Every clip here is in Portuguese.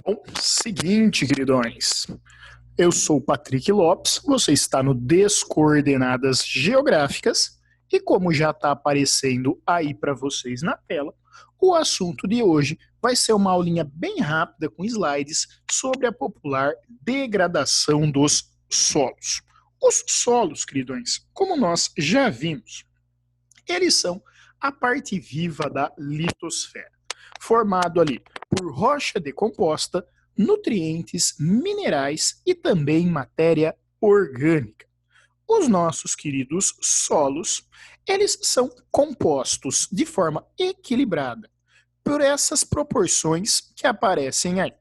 Bom, seguinte, queridões. Eu sou o Patrick Lopes, você está no Descoordenadas Geográficas e como já está aparecendo aí para vocês na tela, o assunto de hoje vai ser uma aulinha bem rápida com slides sobre a popular degradação dos solos. Os solos, queridões, como nós já vimos, eles são a parte viva da litosfera, formado ali por rocha decomposta, nutrientes, minerais e também matéria orgânica. Os nossos queridos solos, eles são compostos de forma equilibrada por essas proporções que aparecem aí: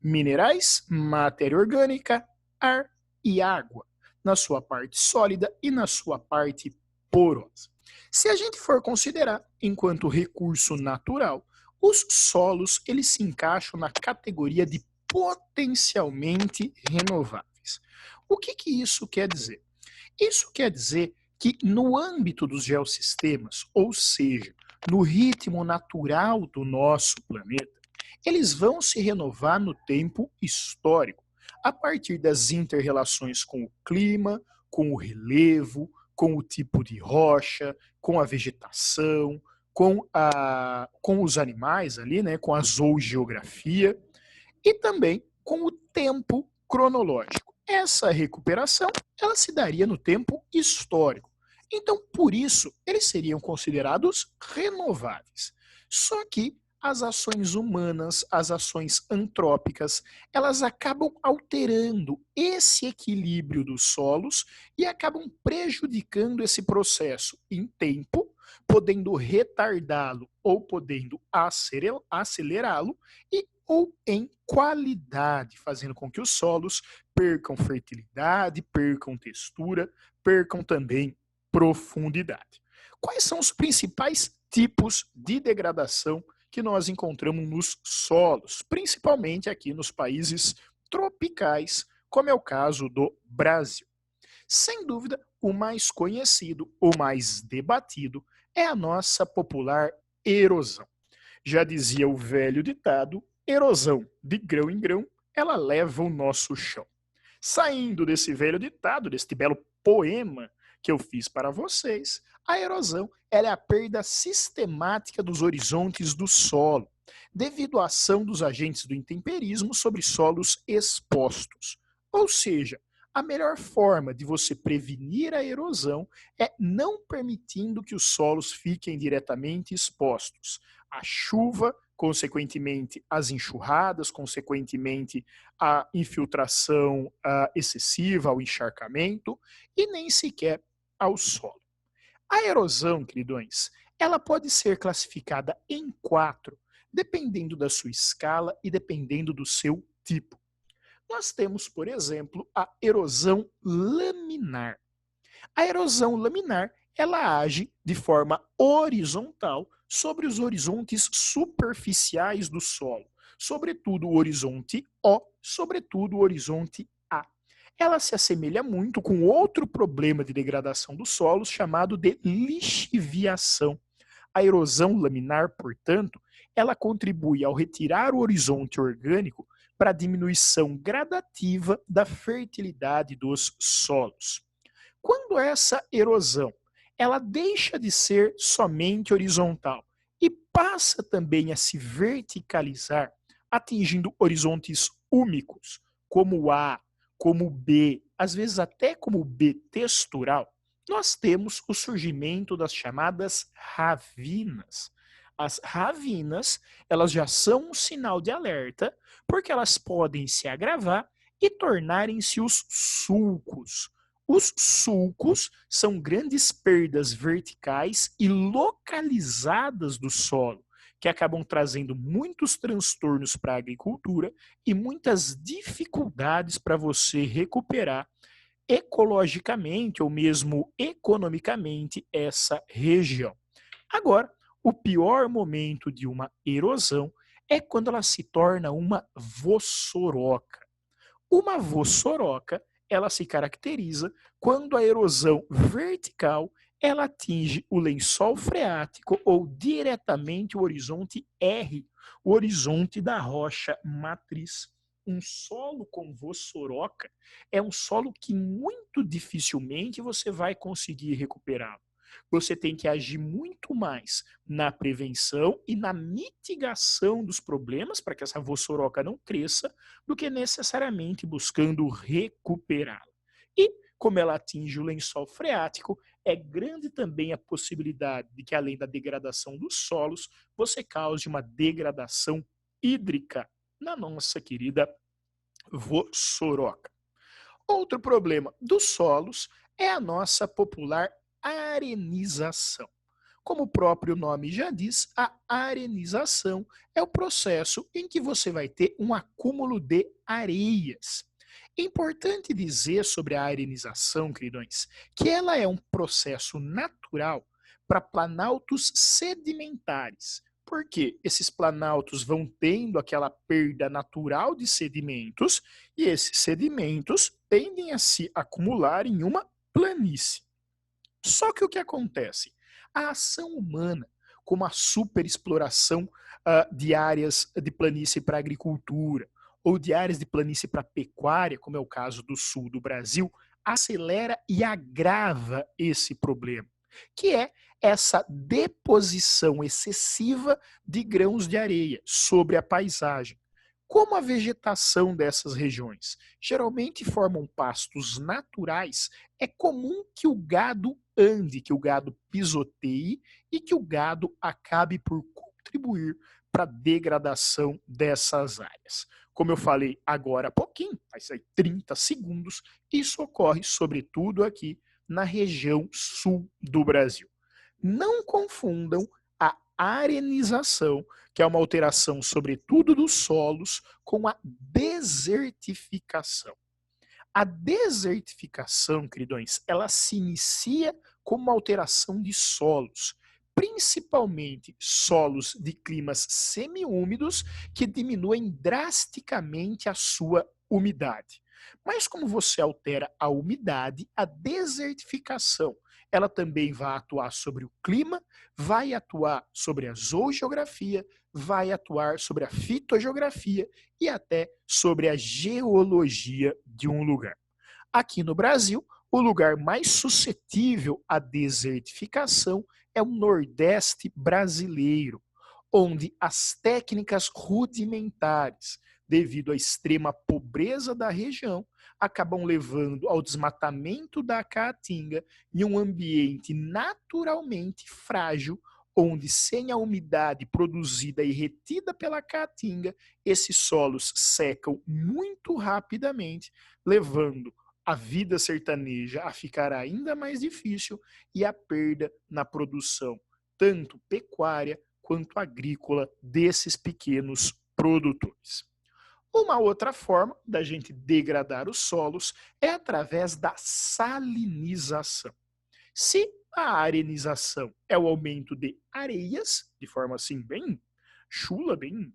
minerais, matéria orgânica, ar e água, na sua parte sólida e na sua parte porosa. Se a gente for considerar enquanto recurso natural, os solos eles se encaixam na categoria de potencialmente renováveis. O que isso quer dizer? Isso quer dizer que no âmbito dos geossistemas, ou seja, no ritmo natural do nosso planeta, eles vão se renovar no tempo histórico, a partir das interrelações com o clima, com o relevo, com o tipo de rocha, com a vegetação, com os animais ali, né, com a zoogeografia e também com o tempo cronológico. Essa recuperação ela se daria no tempo histórico. Então, por isso, eles seriam considerados renováveis. Só que as ações humanas, as ações antrópicas, elas acabam alterando esse equilíbrio dos solos e acabam prejudicando esse processo em tempo, podendo retardá-lo ou podendo acelerá-lo e ou em qualidade, fazendo com que os solos percam fertilidade, percam textura, percam também profundidade. Quais são os principais tipos de degradação que nós encontramos nos solos, principalmente aqui nos países tropicais, como é o caso do Brasil? Sem dúvida, o mais conhecido, o mais debatido, é a nossa popular erosão. Já dizia o velho ditado, erosão de grão em grão, ela leva o nosso chão. Saindo desse velho ditado, deste belo poema que eu fiz para vocês, a erosão ela é a perda sistemática dos horizontes do solo, devido à ação dos agentes do intemperismo sobre solos expostos. Ou seja, a melhor forma de você prevenir a erosão é não permitindo que os solos fiquem diretamente expostos à chuva, consequentemente às enxurradas, consequentemente à infiltração excessiva, ao encharcamento e nem sequer ao solo. A erosão, queridões, ela pode ser classificada em 4, dependendo da sua escala e dependendo do seu tipo. Nós temos, por exemplo, a erosão laminar. A erosão laminar, ela age de forma horizontal sobre os horizontes superficiais do solo, sobretudo o horizonte O, sobretudo o horizonte A. Ela se assemelha muito com outro problema de degradação dos solos chamado de lixiviação. A erosão laminar, portanto, ela contribui ao retirar o horizonte orgânico para a diminuição gradativa da fertilidade dos solos. Quando essa erosão ela deixa de ser somente horizontal e passa também a se verticalizar, atingindo horizontes úmicos, como o A, como o B, às vezes até como o B textural, nós temos o surgimento das chamadas ravinas. As ravinas, elas já são um sinal de alerta, porque elas podem se agravar e tornarem-se os sulcos. Os sulcos são grandes perdas verticais e localizadas do solo, que acabam trazendo muitos transtornos para a agricultura e muitas dificuldades para você recuperar ecologicamente ou mesmo economicamente essa região. Agora, o pior momento de uma erosão é quando ela se torna uma vossoroca. Uma vossoroca, ela se caracteriza quando a erosão vertical ela atinge o lençol freático ou diretamente o horizonte R, o horizonte da rocha matriz. Um solo com vossoroca é um solo que muito dificilmente você vai conseguir recuperá-lo. Você tem que agir muito mais na prevenção e na mitigação dos problemas para que essa vossoroca não cresça, do que necessariamente buscando recuperá-la. E, como ela atinge o lençol freático, é grande também a possibilidade de que, além da degradação dos solos, você cause uma degradação hídrica na nossa querida vossoroca. Outro problema dos solos é a nossa popular arenização. Como o próprio nome já diz, a arenização é o processo em que você vai ter um acúmulo de areias. É importante dizer sobre a arenização, queridões, que ela é um processo natural para planaltos sedimentares. Porque esses planaltos vão tendo aquela perda natural de sedimentos e esses sedimentos tendem a se acumular em uma planície. Só que o que acontece? A ação humana, como a superexploração de áreas de planície para agricultura, ou de áreas de planície para pecuária, como é o caso do sul do Brasil, acelera e agrava esse problema, que é essa deposição excessiva de grãos de areia sobre a paisagem. Como a vegetação dessas regiões geralmente formam pastos naturais, é comum que o gado ande, que o gado pisoteie e que o gado acabe por contribuir para a degradação dessas áreas. Como eu falei agora há pouquinho, vai sair 30 segundos, isso ocorre sobretudo aqui na região sul do Brasil. Não confundam a arenização, que é uma alteração sobretudo dos solos, com a desertificação. A desertificação, queridões, ela se inicia como uma alteração de solos, principalmente solos de climas semiúmidos que diminuem drasticamente a sua umidade. Mas como você altera a umidade, a desertificação, ela também vai atuar sobre o clima, vai atuar sobre a zoogeografia, vai atuar sobre a fitogeografia e até sobre a geologia de um lugar. Aqui no Brasil, o lugar mais suscetível à desertificação é o Nordeste brasileiro, onde as técnicas rudimentares, devido à extrema pobreza da região, acabam levando ao desmatamento da caatinga em um ambiente naturalmente frágil, onde, sem a umidade produzida e retida pela caatinga, esses solos secam muito rapidamente, levando a vida sertaneja a ficar ainda mais difícil e a perda na produção, tanto pecuária quanto agrícola, desses pequenos produtores. Uma outra forma da gente degradar os solos é através da salinização. Se a arenização é o aumento de areias, de forma assim bem chula, bem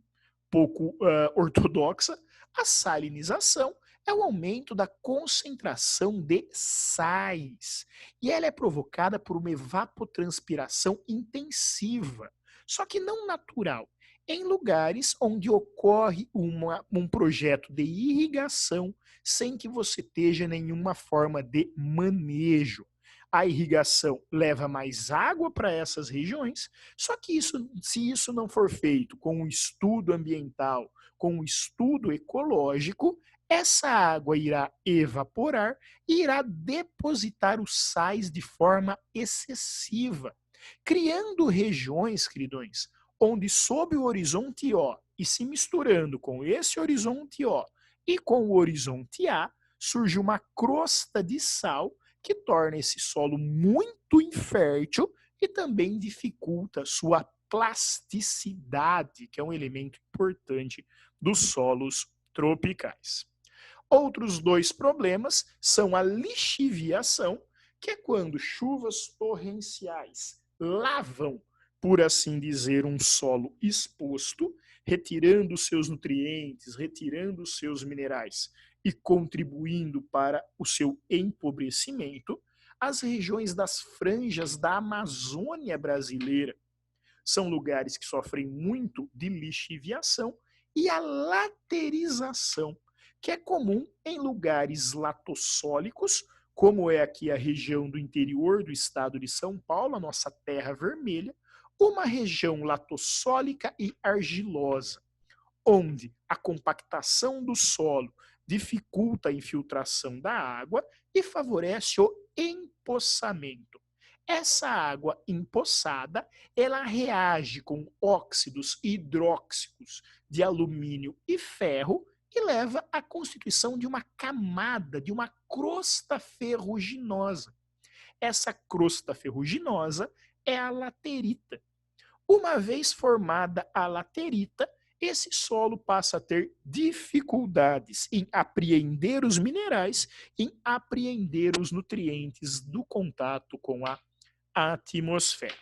pouco ortodoxa, a salinização é o aumento da concentração de sais. E ela é provocada por uma evapotranspiração intensiva, só que não natural, em lugares onde ocorre um projeto de irrigação sem que você esteja nenhuma forma de manejo. A irrigação leva mais água para essas regiões, só que se isso não for feito com um estudo ambiental, com um estudo ecológico, essa água irá evaporar e irá depositar os sais de forma excessiva, criando regiões, queridões, onde sob o horizonte O e se misturando com esse horizonte O e com o horizonte A, surge uma crosta de sal que torna esse solo muito infértil e também dificulta sua plasticidade, que é um elemento importante dos solos tropicais. Outros dois problemas são a lixiviação, que é quando chuvas torrenciais lavam, por assim dizer, um solo exposto, retirando seus nutrientes, retirando seus minerais e contribuindo para o seu empobrecimento. as regiões das franjas da Amazônia brasileira. São lugares que sofrem muito de lixiviação e a laterização, que é comum em lugares latossólicos, como é aqui a região do interior do estado de São Paulo, a nossa terra vermelha, uma região latossólica e argilosa, onde a compactação do solo dificulta a infiltração da água e favorece o empoçamento. Essa água empoçada, ela reage com óxidos hidróxicos de alumínio e ferro e leva à constituição de uma camada, de uma crosta ferruginosa. Essa crosta ferruginosa é a laterita. Uma vez formada a laterita, esse solo passa a ter dificuldades em apreender os minerais, em apreender os nutrientes do contato com a atmosfera.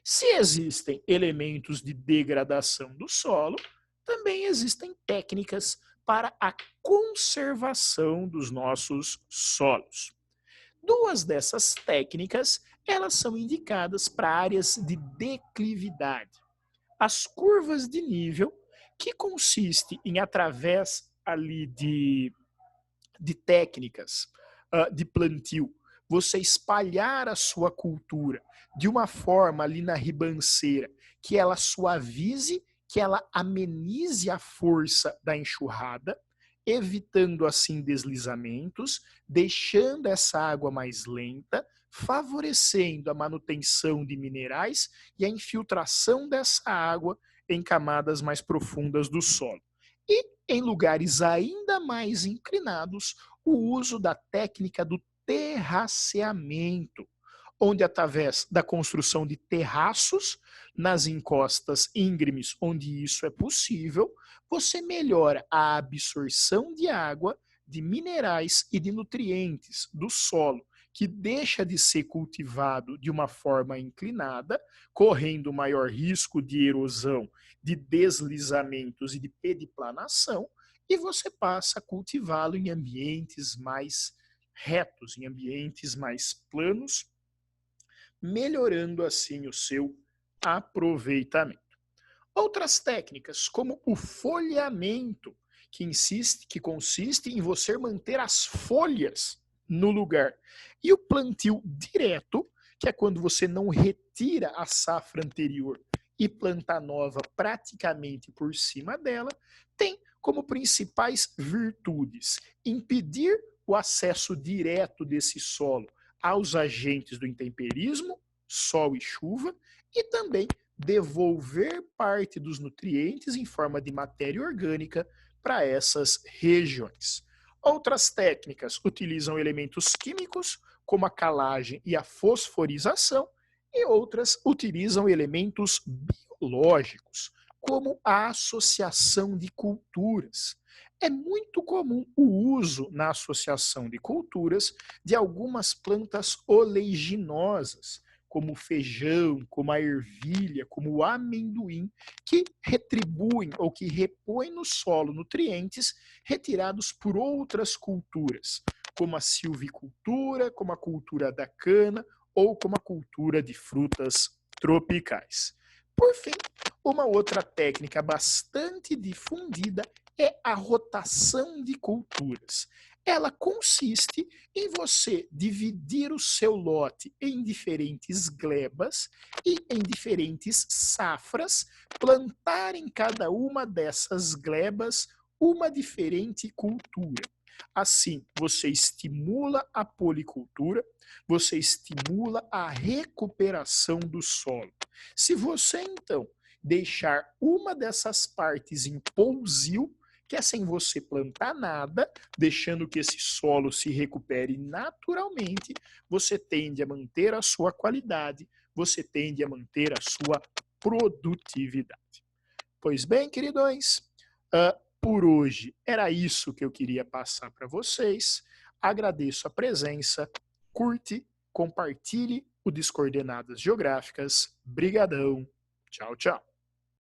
Se existem elementos de degradação do solo, também existem técnicas para a conservação dos nossos solos. Duas dessas técnicas, elas são indicadas para áreas de declividade. As curvas de nível, que consiste em, através ali de técnicas de plantio, você espalhar a sua cultura de uma forma ali na ribanceira que ela suavize, que ela amenize a força da enxurrada, evitando assim deslizamentos, deixando essa água mais lenta, favorecendo a manutenção de minerais e a infiltração dessa água em camadas mais profundas do solo. E em lugares ainda mais inclinados, o uso da técnica do terraceamento, onde através da construção de terraços nas encostas íngremes, onde isso é possível, você melhora a absorção de água, de minerais e de nutrientes do solo, que deixa de ser cultivado de uma forma inclinada, correndo maior risco de erosão, de deslizamentos e de pediplanação, e você passa a cultivá-lo em ambientes mais retos, em ambientes mais planos, melhorando assim o seu aproveitamento. Outras técnicas, como o folheamento, que consiste em você manter as folhas no lugar, e o plantio direto, que é quando você não retira a safra anterior e planta nova praticamente por cima dela, tem como principais virtudes impedir o acesso direto desse solo aos agentes do intemperismo, sol e chuva, e também devolver parte dos nutrientes em forma de matéria orgânica para essas regiões. Outras técnicas utilizam elementos químicos, como a calagem e a fosforização, e outras utilizam elementos biológicos, como a associação de culturas. É muito comum o uso na associação de culturas de algumas plantas oleaginosas, como o feijão, como a ervilha, como o amendoim, que retribuem ou que repõem no solo nutrientes retirados por outras culturas, como a silvicultura, como a cultura da cana ou como a cultura de frutas tropicais. Por fim, uma outra técnica bastante difundida é a rotação de culturas. Ela consiste em você dividir o seu lote em diferentes glebas e em diferentes safras, plantar em cada uma dessas glebas uma diferente cultura. Assim, você estimula a policultura, você estimula a recuperação do solo. Se você, então, deixar uma dessas partes em pousio, que é sem você plantar nada, deixando que esse solo se recupere naturalmente, você tende a manter a sua qualidade, você tende a manter a sua produtividade. Pois bem, queridões, por hoje era isso que eu queria passar para vocês. Agradeço a presença, curte, compartilhe o Descoordenadas Geográficas. Brigadão. Tchau, tchau.